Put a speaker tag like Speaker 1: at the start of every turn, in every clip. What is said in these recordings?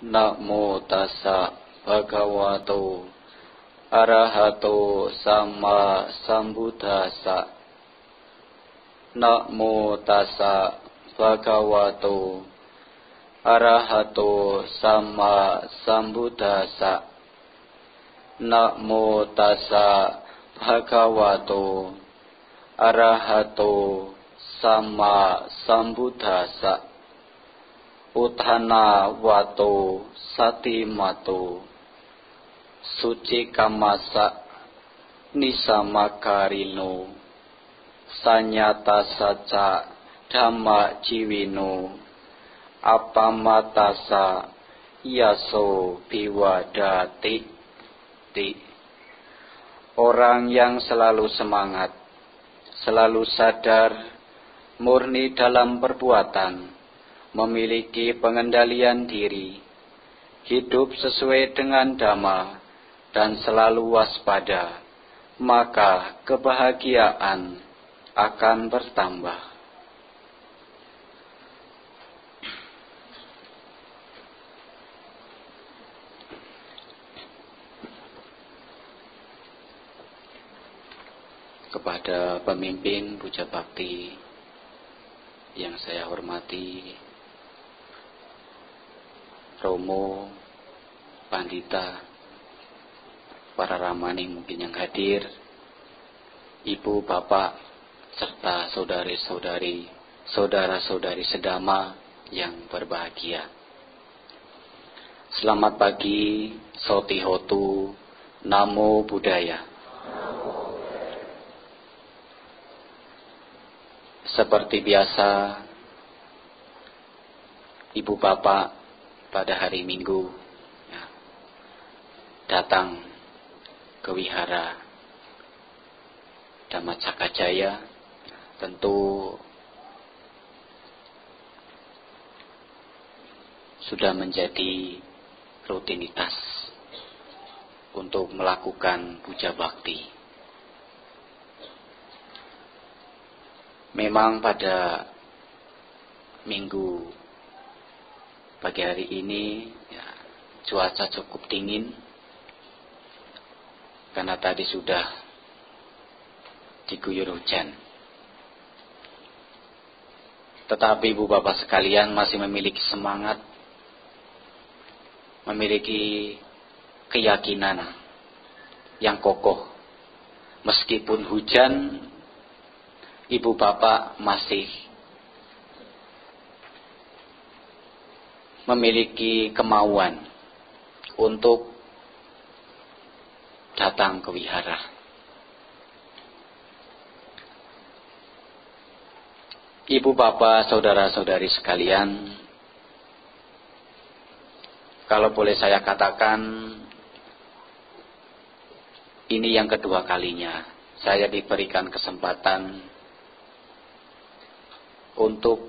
Speaker 1: Namo tassa bhagavato arahato sama sambuddhassa. Namo tassa bhagavato arahato sama sambuddhassa. Namo tassa bhagavato arahato sama sambuddhassa. Uthana wato satimato suci kamasa nisamakarino sanyata saca dhamma jiwino apamatasa yaso biwadati. Orang yang selalu semangat, selalu sadar, murni dalam perbuatan, memiliki pengendalian diri, hidup sesuai dengan dhamma, dan selalu waspada, maka kebahagiaan akan bertambah. Kepada pemimpin puja bakti yang saya hormati, Romo, Pandita, para ramani mungkin yang hadir, ibu, bapak, serta saudari-saudari, saudara-saudari sedama yang berbahagia. Selamat pagi, Sotihotu, Namo Buddhaya. Seperti biasa, ibu bapak pada hari Minggu datang ke wihara Dhamma Cakajaya, tentu sudah menjadi rutinitas untuk melakukan puja bakti. Memang pada Minggu pagi hari ini cuaca cukup dingin karena tadi sudah diguyur hujan. Tetapi ibu bapak sekalian masih memiliki semangat, memiliki keyakinan yang kokoh. Meskipun hujan, ibu bapak masih memiliki kemauan untuk datang ke wihara. Ibu bapak, saudara-saudari sekalian, kalau boleh saya katakan, ini yang kedua kalinya saya diberikan kesempatan untuk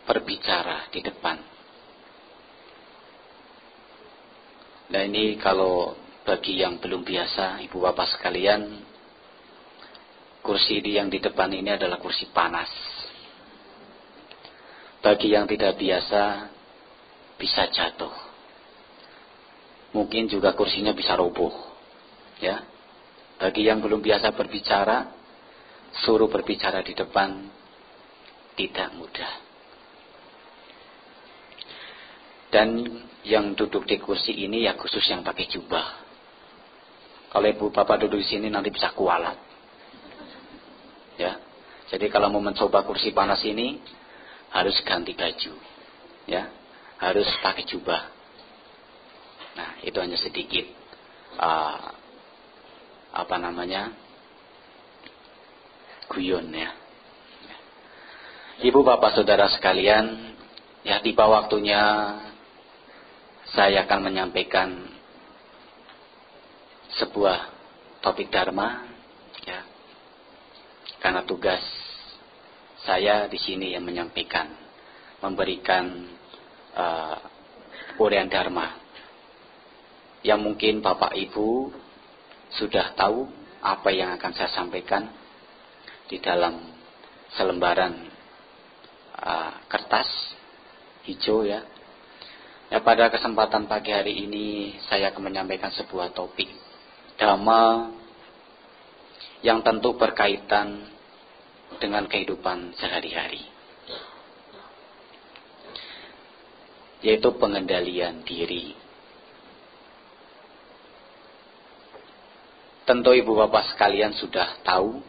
Speaker 1: berbicara di depan. Nah, ini kalau bagi yang belum biasa, ibu bapak sekalian, kursi yang di depan ini adalah kursi panas. Bagi yang tidak biasa, bisa jatuh. Mungkin juga kursinya bisa roboh. Ya. Bagi yang belum biasa berbicara, suruh berbicara di depan, tidak mudah. Dan yang duduk di kursi ini ya khusus yang pakai jubah. Kalau ibu bapak duduk di sini nanti bisa kualat. Ya. Jadi kalau mau mencoba kursi panas ini harus ganti baju. Ya. Harus pakai jubah. Nah, itu hanya sedikit guyon ya. Ibu bapak saudara sekalian, ya tiba waktunya saya akan menyampaikan sebuah topik dharma, ya. Karena tugas saya di sini yang menyampaikan, memberikan uraian dharma. Yang mungkin bapak ibu sudah tahu apa yang akan saya sampaikan di dalam selembaran kertas hijau ya. Ya, pada kesempatan pagi hari ini saya akan menyampaikan sebuah topik dhamma yang tentu berkaitan dengan kehidupan sehari-hari, yaitu pengendalian diri. Tentu ibu bapak sekalian sudah tahu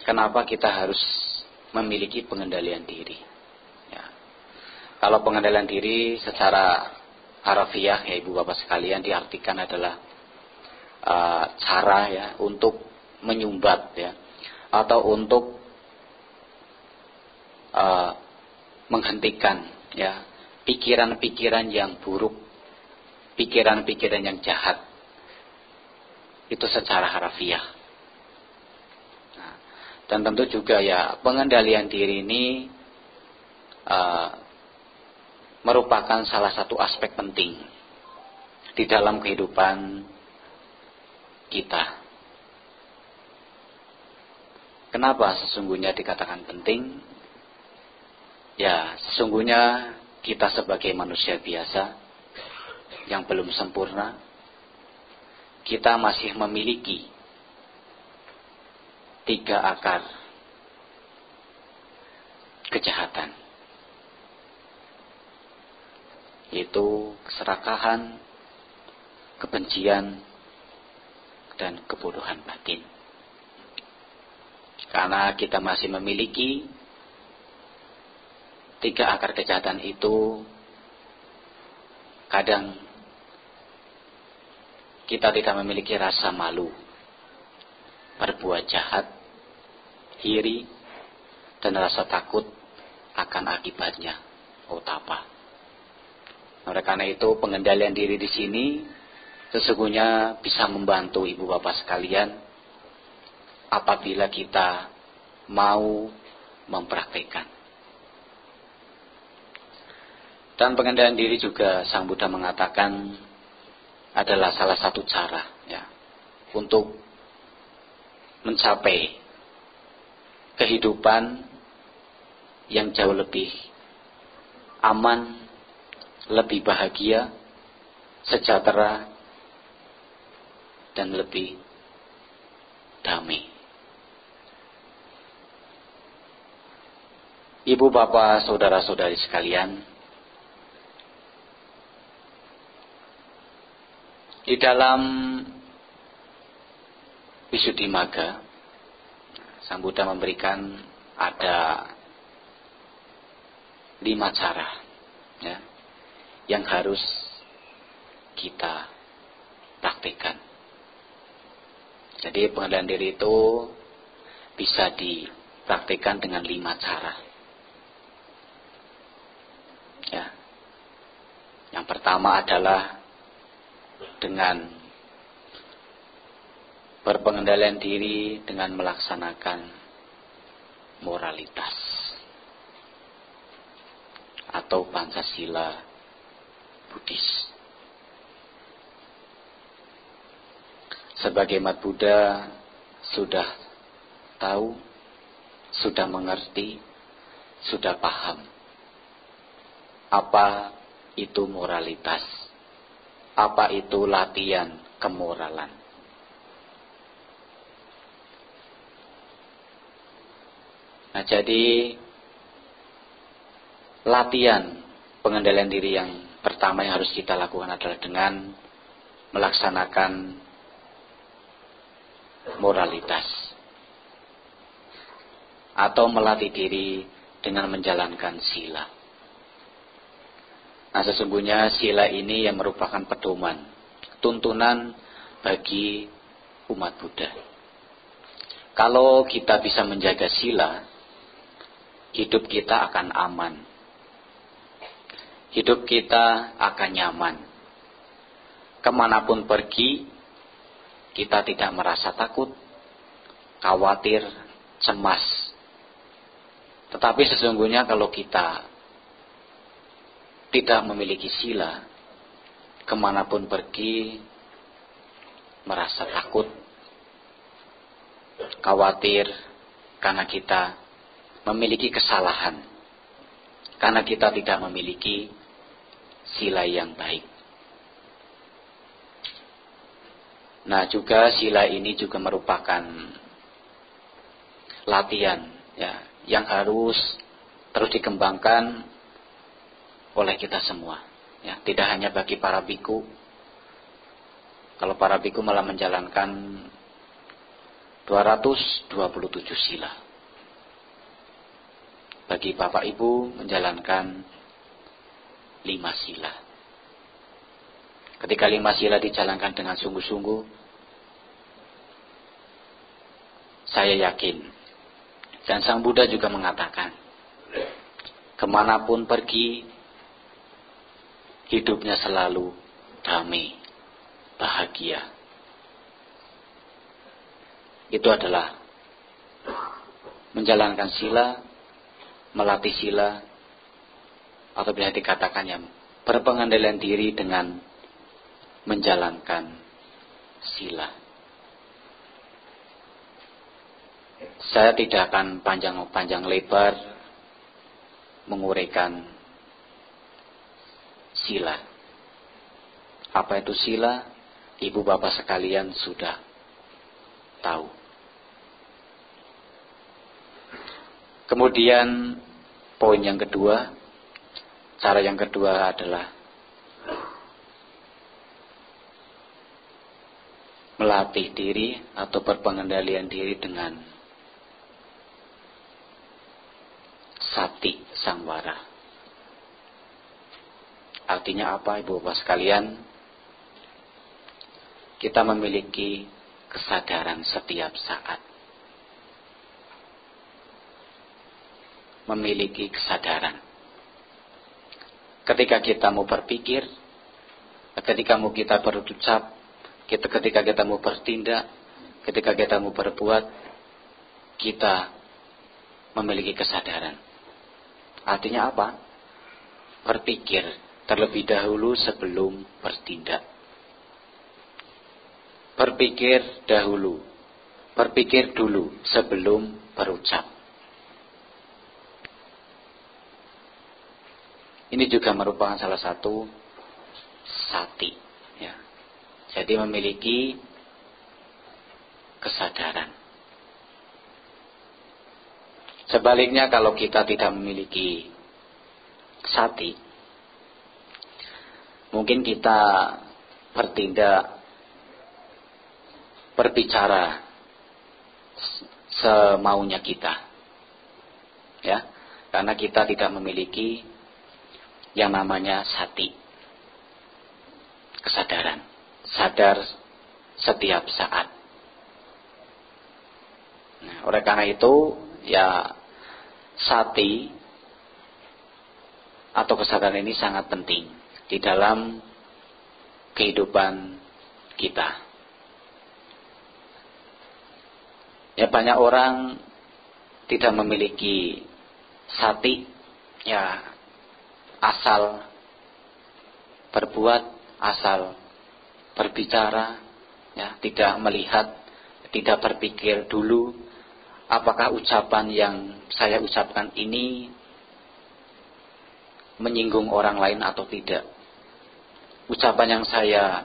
Speaker 1: kenapa kita harus memiliki pengendalian diri. Ya. Kalau pengendalian diri secara harafiah, ya ibu bapak sekalian, diartikan adalah cara ya untuk menyumbat ya, atau untuk menghentikan ya pikiran-pikiran yang buruk, pikiran-pikiran yang jahat, itu secara harafiah. Nah, dan tentu juga ya pengendalian diri ini merupakan salah satu aspek penting di dalam kehidupan kita. Kenapa sesungguhnya dikatakan penting? Ya, sesungguhnya kita sebagai manusia biasa yang belum sempurna, kita masih memiliki 3 akar kejahatan, yaitu keserakahan, kebencian, dan kebodohan batin. Karena kita masih memiliki 3 akar kejahatan itu, kadang kita tidak memiliki rasa malu berbuat jahat, iri, dan rasa takut akan akibatnya, otapa. Oleh karena itu, pengendalian diri di sini sesungguhnya bisa membantu ibu bapak sekalian apabila kita mau mempraktikkan. Dan pengendalian diri juga Sang Buddha mengatakan adalah salah satu cara ya untuk mencapai kehidupan yang jauh lebih aman, lebih bahagia, sejahtera, dan lebih damai. Ibu bapak, saudara-saudari sekalian, di dalam Visuddhimagga, Sang Buddha memberikan ada 5 cara ya, yang harus kita praktikkan. Jadi pengendalian diri itu bisa dipraktikkan dengan 5 cara. Ya. Yang pertama adalah dengan berpengendalian diri dengan melaksanakan moralitas atau Pancasila Buddhis. Sebagai umat Buddha sudah tahu, sudah mengerti, sudah paham apa itu moralitas, apa itu latihan kemoralan. Nah, jadi latihan pengendalian diri yang pertama yang harus kita lakukan adalah dengan melaksanakan moralitas atau melatih diri dengan menjalankan sila. Nah, sesungguhnya sila ini yang merupakan pedoman, tuntunan bagi umat Buddha. Kalau kita bisa menjaga sila, hidup kita akan aman. Hidup kita akan nyaman. Kemanapun pergi, kita tidak merasa takut, khawatir, cemas. Tetapi sesungguhnya kalau kita tidak memiliki sila, kemanapun pergi, merasa takut, khawatir, karena kita memiliki kesalahan, karena kita tidak memiliki sila yang baik. Nah, juga sila ini juga merupakan latihan ya, yang harus terus dikembangkan oleh kita semua. Ya, tidak hanya bagi para biku. Kalau para biku malah menjalankan 227 sila. Bagi Bapak Ibu menjalankan 5 sila. Ketika 5 sila dijalankan dengan sungguh-sungguh, saya yakin, dan Sang Buddha juga mengatakan, kemanapun pergi, hidupnya selalu damai, bahagia. Itu adalah menjalankan sila, melatih sila, atau bisa dikatakan yang berpengendalian diri dengan menjalankan sila. Saya tidak akan panjang lebar menguraikan sila. Apa itu sila? Ibu bapak sekalian sudah tahu. Kemudian poin yang kedua, cara yang kedua adalah melatih diri atau berpengendalian diri dengan sati samvara. Artinya apa, ibu bapak sekalian? Kita memiliki kesadaran setiap saat. Memiliki kesadaran. Ketika kita mau berpikir, ketika mau kita berucap, ketika kita mau bertindak, ketika kita mau berbuat, kita memiliki kesadaran. Artinya apa? Berpikir terlebih dahulu sebelum bertindak. Berpikir dahulu. Berpikir dulu sebelum berucap. Ini juga merupakan salah satu sati. Ya. Jadi memiliki kesadaran. Sebaliknya kalau kita tidak memiliki sati, mungkin kita bertindak, berbicara semaunya kita. Ya, karena kita tidak memiliki yang namanya sati. Kesadaran. Sadar setiap saat. Nah, oleh karena itu, ya sati atau kesadaran ini sangat penting di dalam kehidupan kita. Ya, banyak orang tidak memiliki sati, ya asal berbuat, asal berbicara, ya tidak melihat, tidak berpikir dulu apakah ucapan yang saya ucapkan ini menyinggung orang lain atau tidak. Ucapan yang saya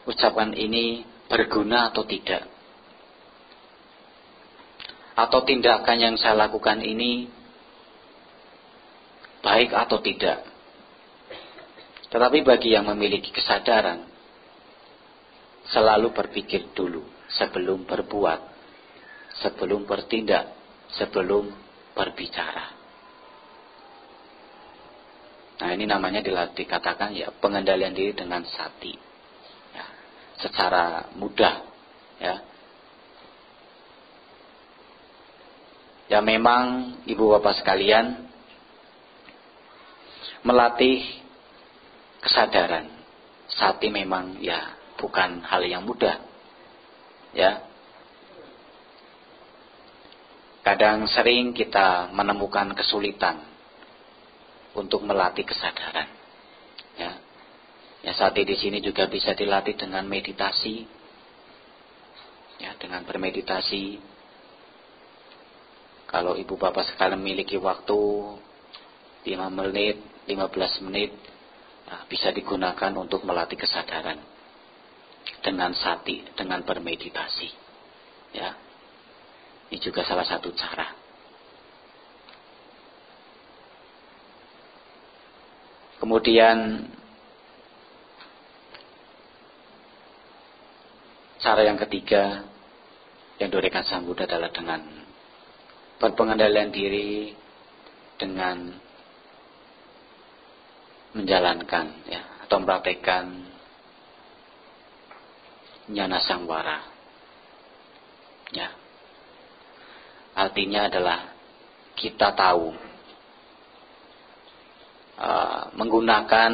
Speaker 1: ucapkan ini berguna atau tidak. Atau tindakan yang saya lakukan ini baik atau tidak. Tetapi bagi yang memiliki kesadaran, selalu berpikir dulu sebelum berbuat, sebelum bertindak, sebelum berbicara. Nah, ini namanya dikatakan ya pengendalian diri dengan sati. Ya, secara mudah, ya. Ya memang ibu bapak sekalian, melatih kesadaran sati memang ya bukan hal yang mudah. Ya. Kadang sering kita menemukan kesulitan untuk melatih kesadaran. Ya. Ya, sati di sini juga bisa dilatih dengan meditasi. Ya, dengan bermeditasi. Kalau ibu bapak sekalian memiliki waktu, 5 menit, 15 menit, bisa digunakan untuk melatih kesadaran dengan sati, dengan bermeditasi. Ya, ini juga salah satu cara. Kemudian cara yang ketiga yang diberikan Sang Buddha adalah dengan berpengendalian diri, dengan menjalankan atau mempraktekkan Jnana Sangwara. Ya. Artinya adalah kita tahu menggunakan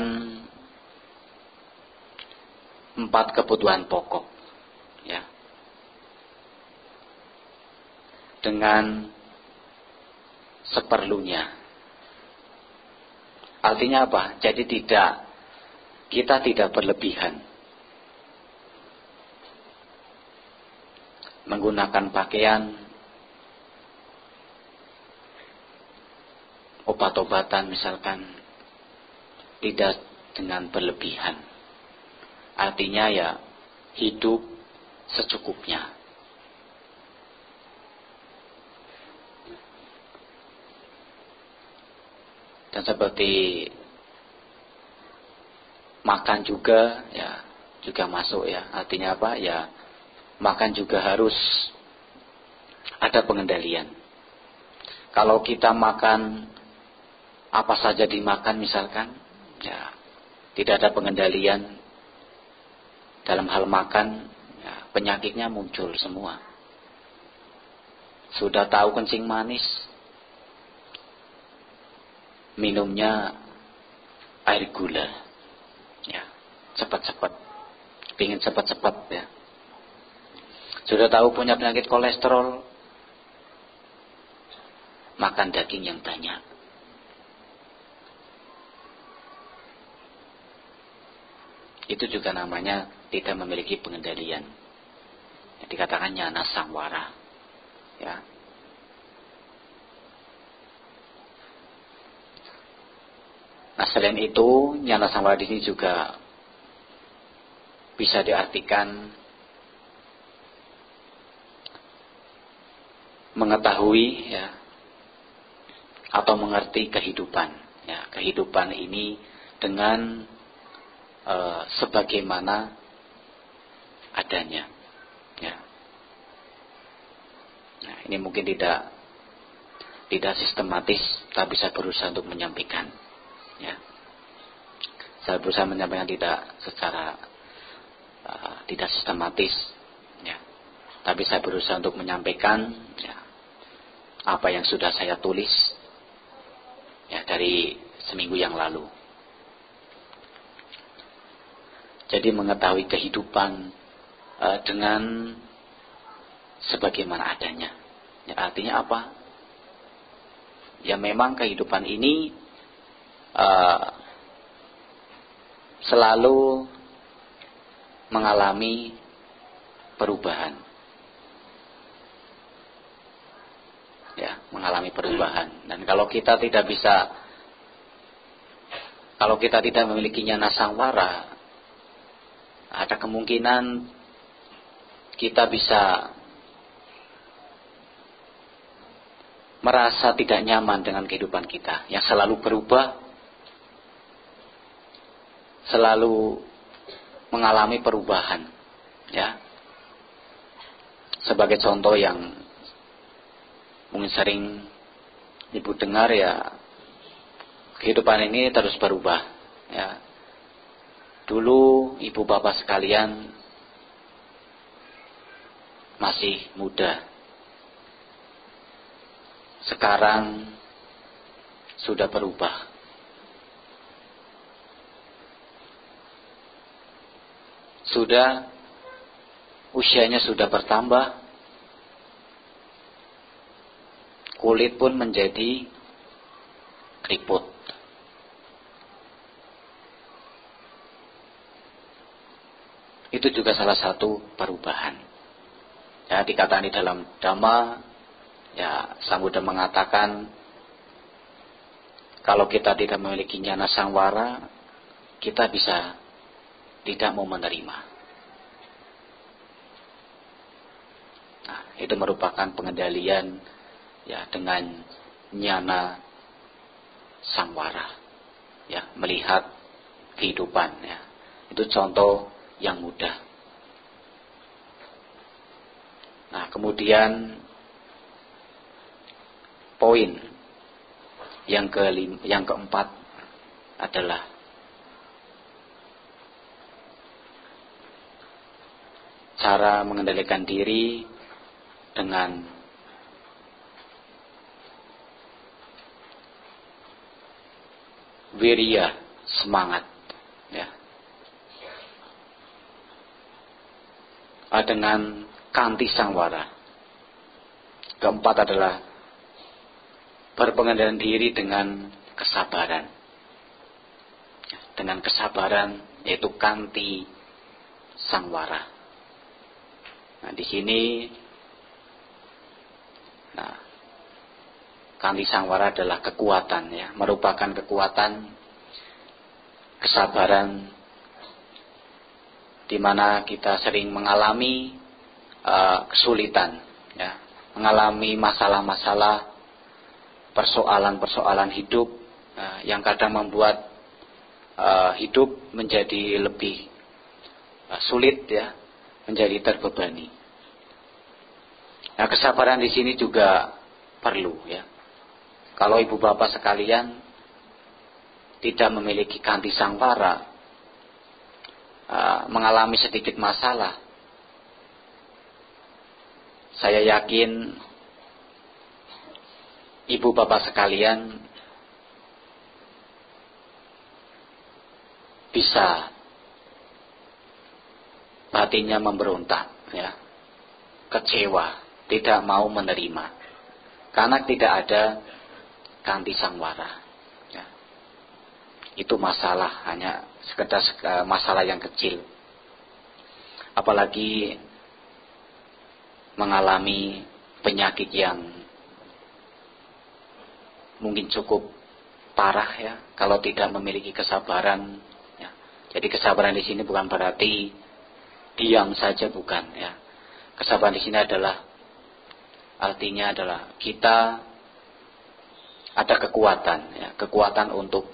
Speaker 1: 4 kebutuhan pokok, ya, dengan seperlunya. Artinya apa? Jadi kita tidak berlebihan menggunakan pakaian, obat-obatan misalkan, tidak dengan berlebihan. Artinya ya hidup secukupnya. Dan seperti makan juga, ya juga masuk ya. Artinya apa? Ya makan juga harus ada pengendalian. Kalau kita makan apa saja dimakan misalkan, ya tidak ada pengendalian dalam hal makan, ya, penyakitnya muncul semua. Sudah tahu kencing manis, minumnya air gula, ya cepat-cepat, pingin cepat-cepat ya. Sudah tahu punya penyakit kolesterol, makan daging yang banyak. Itu juga namanya tidak memiliki pengendalian. Yang dikatakan Jnana Sangwara. Ya. Nah, selain itu, Jnana Sangwara di sini juga bisa diartikan mengetahui, ya, atau mengerti kehidupan. Ya, kehidupan ini dengan sebagaimana adanya. Ya. Nah, ini mungkin tidak sistematis, tapi saya berusaha untuk menyampaikan. Ya. Saya berusaha menyampaikan tidak secara tidak sistematis. Ya. Tapi saya berusaha untuk menyampaikan, ya, apa yang sudah saya tulis, ya, dari seminggu yang lalu. Jadi mengetahui kehidupan dengan sebagaimana adanya. Ya, artinya apa? Ya memang kehidupan ini selalu mengalami perubahan. Ya, mengalami perubahan. Dan kalau kita tidak memiliki Jnana Sangwara, ada kemungkinan kita bisa merasa tidak nyaman dengan kehidupan kita yang selalu berubah, selalu mengalami perubahan. Ya, sebagai contoh yang mungkin sering ibu dengar, ya, kehidupan ini terus berubah. Ya. Dulu ibu bapak sekalian masih muda. Sekarang sudah berubah. Usianya sudah bertambah. Kulit pun menjadi keriput. Itu juga salah satu perubahan. Ya, dikatakan di dalam Dhamma, ya, Sang Buddha mengatakan Kalau kita tidak memiliki nyana sangwara, kita bisa tidak mau menerima. Nah, itu merupakan pengendalian ya dengan nyana sangwara, ya, melihat kehidupan, ya. Itu contoh yang mudah. Nah, kemudian poin yang keempat adalah cara mengendalikan diri dengan wirya, semangat, ya. Dengan kanti sangwara. Keempat adalah berpengendalian diri dengan kesabaran. Dengan kesabaran, yaitu kanti sangwara. Nah, di sini, kanti sangwara adalah kekuatan, ya, merupakan kekuatan kesabaran, di mana kita sering mengalami kesulitan, ya, mengalami masalah-masalah, persoalan-persoalan hidup yang kadang membuat hidup menjadi lebih sulit, ya, menjadi terbebani. Nah, kesabaran di sini juga perlu, ya. Kalau ibu bapak sekalian tidak memiliki kanti sangwara, mengalami sedikit masalah, saya yakin ibu bapak sekalian bisa batinnya memberontak, ya, kecewa, tidak mau menerima, karena tidak ada kanti sangwara, ya. Itu masalah, hanya sekedar masalah yang kecil, apalagi mengalami penyakit yang mungkin cukup parah, ya, kalau tidak memiliki kesabaran, ya. Jadi kesabaran di sini bukan berarti diam saja, bukan, ya. Kesabaran di sini artinya adalah kita ada kekuatan, ya, kekuatan untuk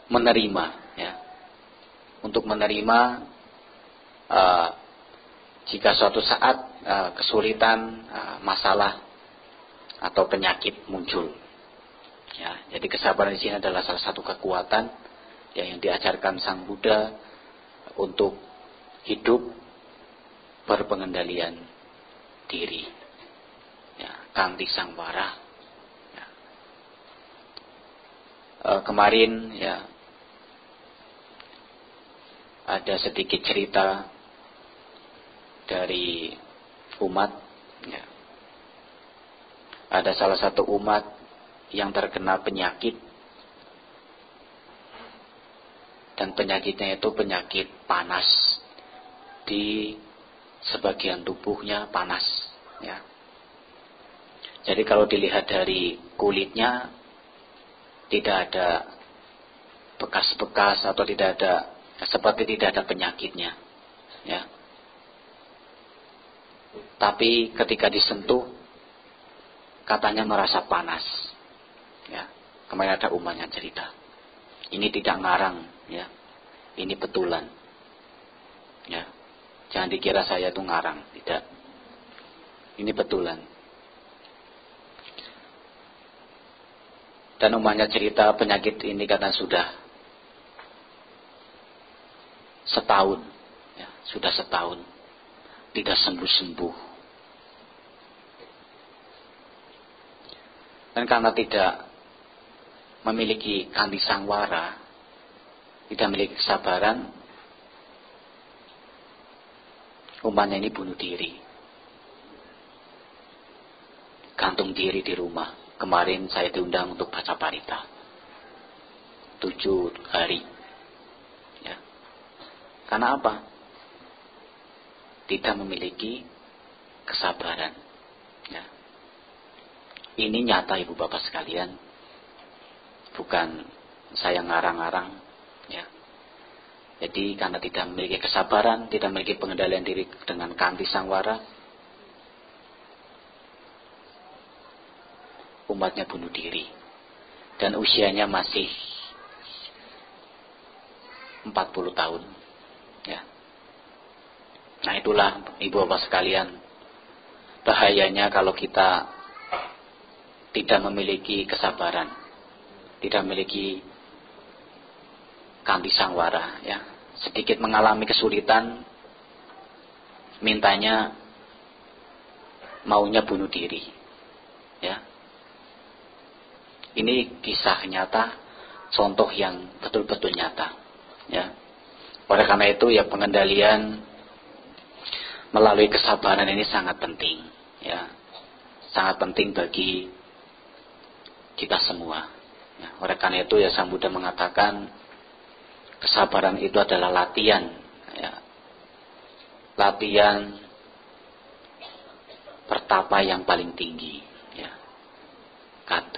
Speaker 1: menerima, ya, untuk menerima jika suatu saat kesulitan, masalah atau penyakit muncul, ya. Jadi kesabaran di sini adalah salah satu kekuatan, ya, yang diajarkan Sang Buddha untuk hidup berpengendalian diri, ya, kanti sangwara, ya. Kemarin, ya, ada sedikit cerita dari umat, ya. Ada salah satu umat yang terkena penyakit, dan penyakitnya itu penyakit panas di sebagian tubuhnya, panas, ya. Jadi kalau dilihat dari kulitnya tidak ada bekas-bekas atau tidak ada, seperti tidak ada penyakitnya, ya. Tapi ketika disentuh katanya merasa panas, ya. Kemarin ada umatnya cerita. Ini tidak ngarang, ya. Ini betulan, ya. Jangan dikira saya itu ngarang, tidak. Ini betulan. Dan umatnya cerita penyakit ini karena sudah setahun, ya, sudah setahun tidak sembuh-sembuh. Dan karena tidak memiliki kanti sangwara, tidak memiliki kesabaran, umatnya ini bunuh diri, gantung diri di rumah. Kemarin saya diundang untuk baca parita 7 hari, ya. Karena apa? Tidak memiliki kesabaran, ini nyata Ibu Bapak sekalian, bukan saya ngarang-ngarang, ya. Jadi karena tidak memiliki kesabaran, tidak memiliki pengendalian diri dengan kanti sangwara, umatnya bunuh diri. Dan usianya masih 40 tahun. Ya. Nah itulah Ibu Bapak sekalian, bahayanya kalau kita tidak memiliki kesabaran, tidak memiliki kanti sangwara, ya. Sedikit mengalami kesulitan, mintanya maunya bunuh diri, ya. Ini kisah nyata, contoh yang betul-betul nyata, ya. Oleh karena itu ya pengendalian melalui kesabaran ini sangat penting, ya. Sangat penting bagi kita semua, ya. Oleh karena itu ya Sang Buddha mengatakan kesabaran itu adalah latihan, ya. Latihan pertapa yang paling tinggi, ya.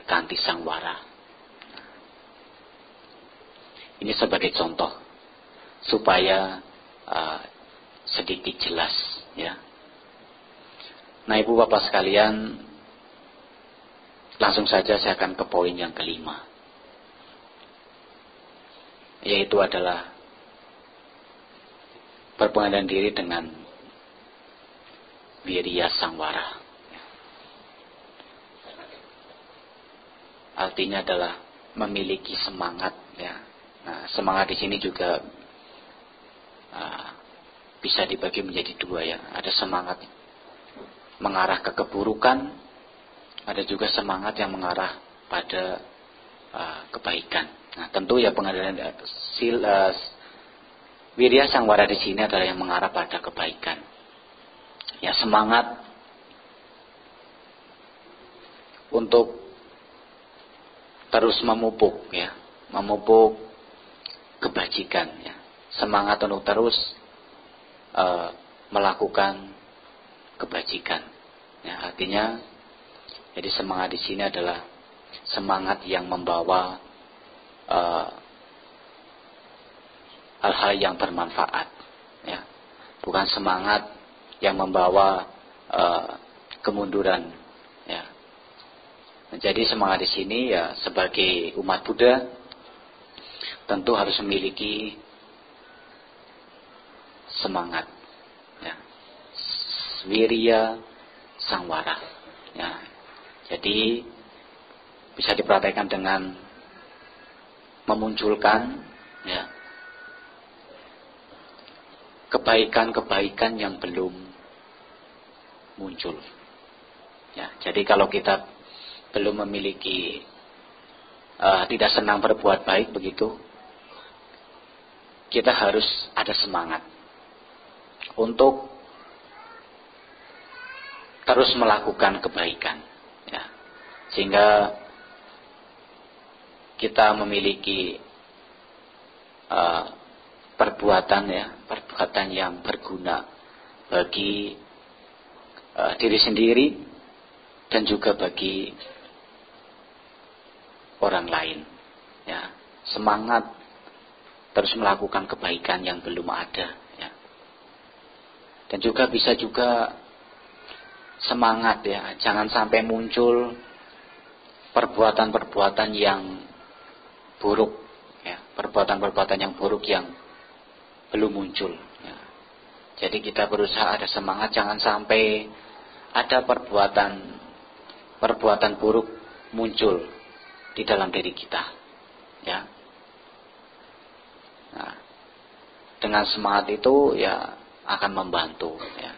Speaker 1: Kanti sangwara. Ini sebagai contoh supaya sedikit jelas, ya. Nah Ibu Bapak sekalian, langsung saja saya akan ke poin yang kelima, yaitu adalah berpengendalian diri dengan wirya sangwara. Artinya adalah memiliki semangat, ya. Nah, semangat di sini juga bisa dibagi menjadi dua, ya. Ada semangat mengarah ke keburukan, ada juga semangat yang mengarah pada kebaikan. Nah, tentu ya pengendalian wirya sangwara di sini adalah yang mengarah pada kebaikan. Ya, semangat untuk terus memupuk, ya, memupuk kebajikan, ya. Semangat untuk terus melakukan kebajikan. Ya, artinya jadi semangat di sini adalah semangat yang membawa hal-hal yang bermanfaat, ya. Bukan semangat yang membawa kemunduran, ya. Jadi semangat di sini ya sebagai umat Buddha tentu harus memiliki semangat, ya. Wirya sangwara, ya. Jadi bisa diperhatikan dengan memunculkan, ya, kebaikan-kebaikan yang belum muncul, ya. Jadi kalau kita belum memiliki tidak senang berbuat baik begitu, kita harus ada semangat untuk terus melakukan kebaikan, ya. Sehingga kita memiliki perbuatan, ya, perbuatan yang berguna bagi diri sendiri dan juga bagi orang lain, ya. Semangat terus melakukan kebaikan yang belum ada, ya. Dan juga bisa juga semangat, ya, jangan sampai muncul perbuatan-perbuatan yang buruk, ya, perbuatan-perbuatan yang buruk yang belum muncul, ya. Jadi kita berusaha ada semangat, jangan sampai ada perbuatan buruk muncul di dalam diri kita, ya. Nah, dengan semangat itu ya akan membantu, ya,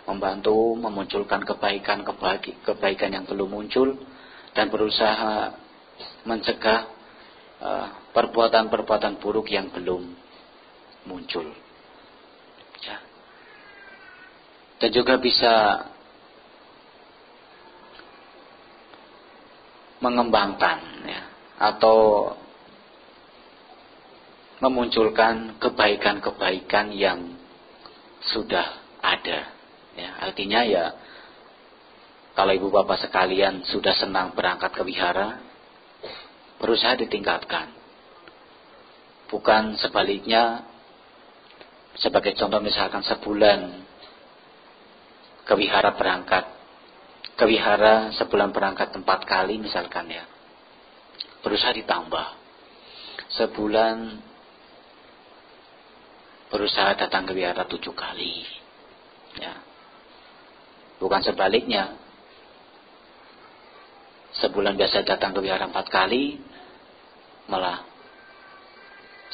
Speaker 1: membantu memunculkan kebaikan yang belum muncul dan berusaha mencegah perbuatan-perbuatan buruk yang belum muncul, ya. Dan juga bisa mengembangkan, ya, atau memunculkan kebaikan-kebaikan yang sudah ada, ya. Artinya ya Kalau ibu bapak sekalian sudah senang berangkat ke wihara, berusaha ditingkatkan. Bukan sebaliknya, sebagai contoh misalkan sebulan ke wihara berangkat. Ke wihara sebulan berangkat 4 kali misalkan ya. Berusaha ditambah. Sebulan berusaha datang ke wihara 7 kali. Ya. Bukan sebaliknya. Sebulan biasa datang ke wihara 4 kali, malah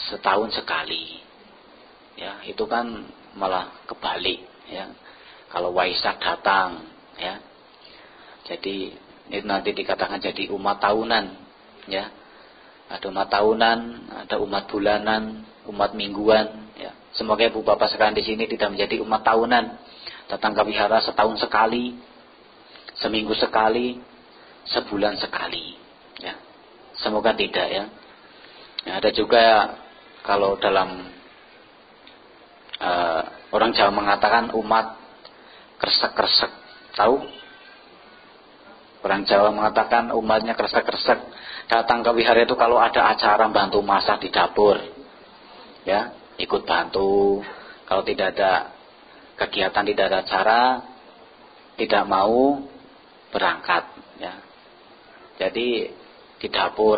Speaker 1: setahun sekali. Ya, itu kan malah kebalik ya. Kalau Waisak datang ya. Jadi itu nanti dikatakan jadi umat tahunan ya. Ada umat tahunan, ada umat bulanan, umat mingguan ya. Semoga ibu bapak sekalian di sini tidak menjadi umat tahunan. Datang ke wihara setahun sekali, seminggu sekali, sebulan sekali ya. Semoga tidak ya. Ya, ada juga kalau dalam orang Jawa mengatakan umat kresek-kresek. Tahu? Orang Jawa mengatakan umatnya kresek-kresek. Datang ke wihara itu kalau ada acara bantu masak di dapur. Ya, ikut bantu. Kalau tidak ada kegiatan, tidak ada acara, tidak mau berangkat ya. Jadi di dapur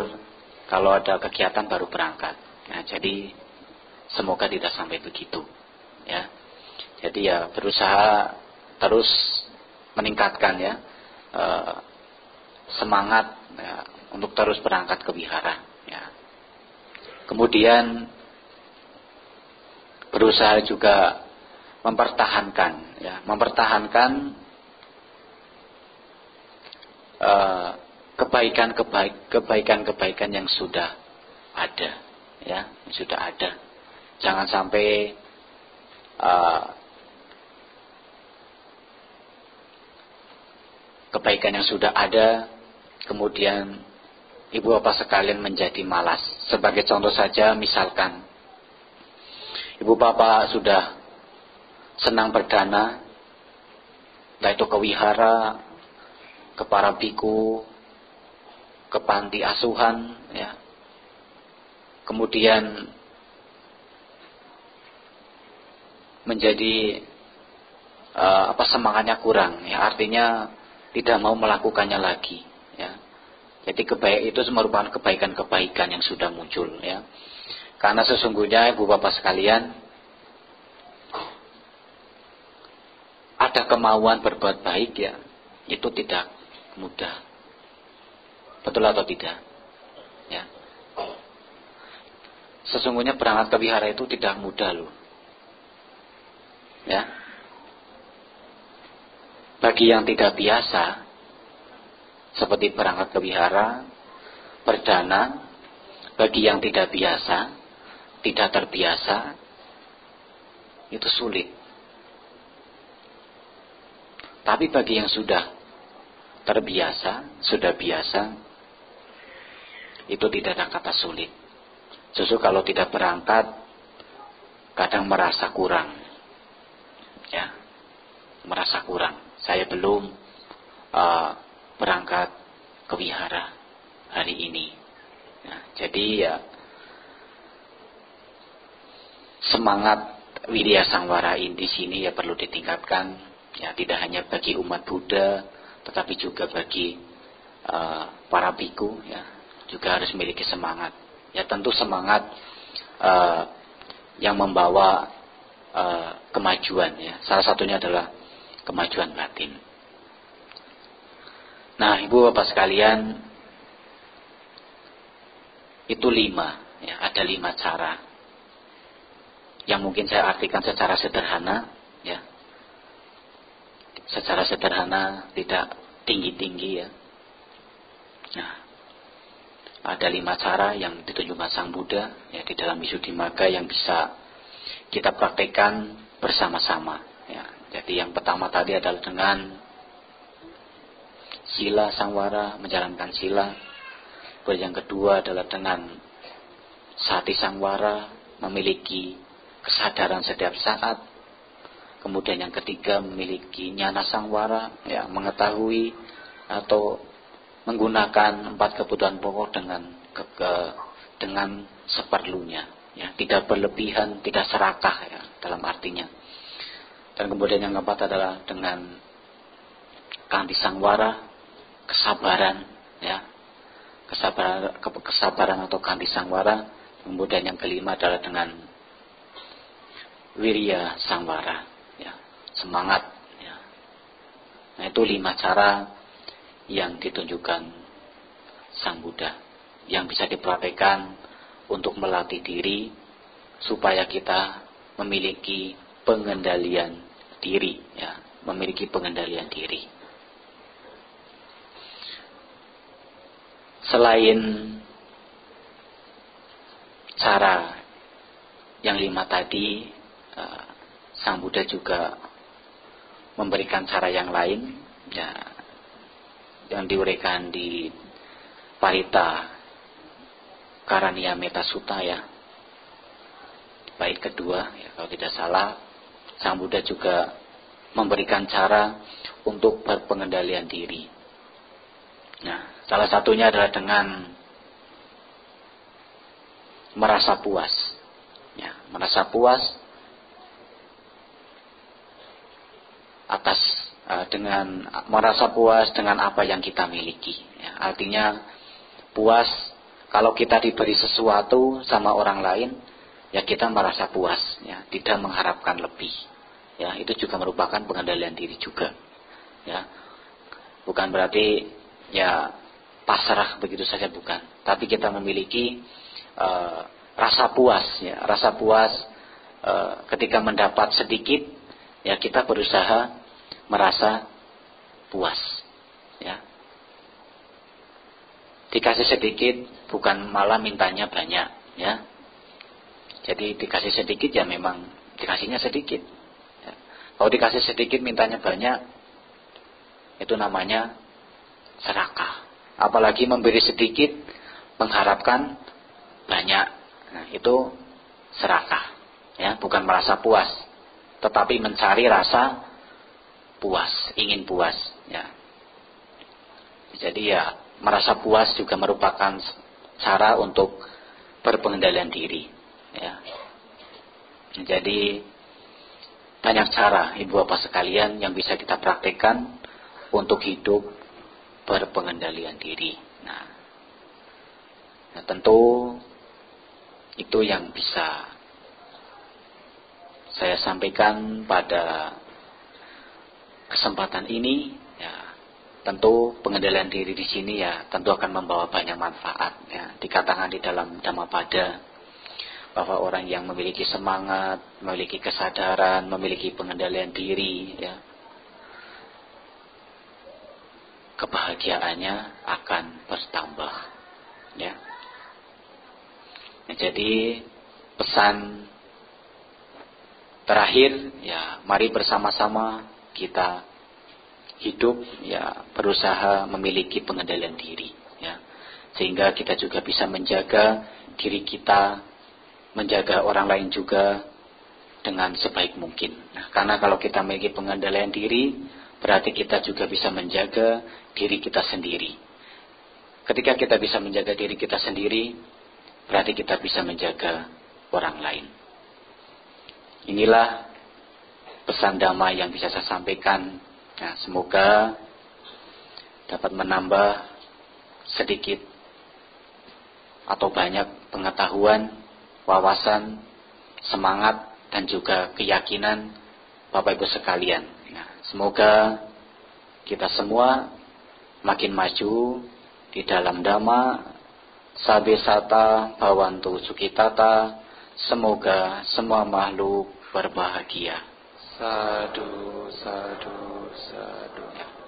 Speaker 1: kalau ada kegiatan baru berangkat. Nah, jadi semoga tidak sampai begitu ya. Jadi ya berusaha terus meningkatkan ya semangat ya, untuk terus berangkat ke wihara ya. Kemudian berusaha juga mempertahankan ya, mempertahankan kebaikan-kebaikan yang sudah ada ya, yang sudah ada. Jangan sampai kebaikan yang sudah ada kemudian ibu bapak sekalian menjadi malas. Sebagai contoh saja, misalkan ibu bapak sudah senang berdana, entah itu ke wihara, ke para biku, ke panti asuhan ya. Kemudian menjadi semangatnya kurang ya, artinya tidak mau melakukannya lagi ya. Jadi itu merupakan kebaikan-kebaikan yang sudah muncul ya. Karena sesungguhnya ibu bapak sekalian, ada kemauan berbuat baik ya, itu tidak mudah. Betul atau tidak? Ya. Sesungguhnya berangkat ke wihara itu tidak mudah loh. Ya. Bagi yang tidak biasa, seperti berangkat ke wihara, perdana, bagi yang tidak biasa, tidak terbiasa, itu sulit. Tapi bagi yang sudah terbiasa, sudah biasa, itu tidak ada kata sulit. Justru kalau tidak berangkat, kadang merasa kurang. Ya, merasa kurang. Saya belum berangkat ke wihara hari ini. Nah, jadi ya semangat Widya Sangwara di sini ya perlu ditingkatkan. Ya, tidak hanya bagi umat Buddha, tetapi juga bagi para biku ya, juga harus memiliki semangat. Ya tentu semangat yang membawa kemajuan ya. Salah satunya adalah kemajuan batin. Nah, ibu bapak sekalian, itu 5 ya, ada 5 cara yang mungkin saya artikan secara sederhana ya. Secara sederhana, tidak tinggi-tinggi ya. Nah, ada 5 cara yang ditunjukkan Sang Buddha ya di dalam Visuddhimagga yang bisa kita praktekkan bersama-sama ya. Jadi yang pertama tadi adalah dengan sila sangwara, menjalankan sila. Yang kedua adalah dengan sati sangwara, memiliki kesadaran setiap saat. Kemudian yang ketiga memiliki nyana sangwara, ya, mengetahui atau menggunakan 4 kebutuhan pokok dengan seperlunya, ya, tidak berlebihan, tidak serakah, ya, dalam artinya. Dan kemudian yang keempat adalah dengan kanti sangwara, kesabaran, ya, kesabaran atau kanti sangwara. Kemudian yang kelima adalah dengan wirya sangwara, ya, semangat, ya. Nah, itu 5 cara yang ditunjukkan Sang Buddha yang bisa dipraktikkan untuk melatih diri supaya kita memiliki pengendalian diri, ya, memiliki pengendalian diri. Selain cara yang 5 tadi, Sang Buddha juga memberikan cara yang lain, ya, yang diuraikan di Parita Karaniya Metta Sutta, ya, bait kedua, ya, kalau tidak salah. Sang Buddha juga memberikan cara untuk berpengendalian diri. Nah, salah satunya adalah dengan merasa puas, ya, merasa puas atas dengan merasa puas dengan apa yang kita miliki, ya. Artinya puas kalau kita diberi sesuatu sama orang lain, ya, kita merasa puas, ya, tidak mengharapkan lebih, ya. Itu juga merupakan pengendalian diri juga, ya. Bukan berarti, ya, pasrah begitu saja, bukan, tapi kita memiliki rasa puas, ya, rasa puas ketika mendapat sedikit, ya, kita berusaha merasa puas, ya. Dikasih sedikit bukan malah mintanya banyak, ya. Jadi dikasih sedikit, ya, memang dikasihnya sedikit, ya. Kalau dikasih sedikit mintanya banyak, itu namanya serakah. Apalagi memberi sedikit mengharapkan banyak, nah, itu serakah, ya, bukan merasa puas, tetapi mencari rasa puas, ingin puas, ya. Jadi, ya, merasa puas juga merupakan cara untuk berpengendalian diri, ya. Jadi banyak cara, ibu bapak sekalian, yang bisa kita praktekkan untuk hidup berpengendalian diri. Nah, tentu itu yang bisa saya sampaikan pada kesempatan ini, ya. Tentu pengendalian diri di sini, ya, tentu akan membawa banyak manfaat, ya. Dikatakan di dalam Dhammapada bahwa orang yang memiliki semangat, memiliki kesadaran, memiliki pengendalian diri, ya, kebahagiaannya akan bertambah, ya. Nah, jadi pesan terakhir, ya, mari bersama-sama kita hidup, ya, berusaha memiliki pengendalian diri, ya, sehingga kita juga bisa menjaga diri kita, menjaga orang lain juga dengan sebaik mungkin. Nah, karena kalau kita memiliki pengendalian diri, berarti kita juga bisa menjaga diri kita sendiri. Ketika kita bisa menjaga diri kita sendiri, berarti kita bisa menjaga orang lain. Inilah pesan Dhamma yang bisa saya sampaikan. Nah, semoga dapat menambah sedikit atau banyak pengetahuan, wawasan, semangat, dan juga keyakinan Bapak Ibu sekalian. Nah, semoga kita semua makin maju di dalam Dhamma, sabesata bhavantu sukitata, semoga semua makhluk berbahagia. Sadu, sadu, sadu.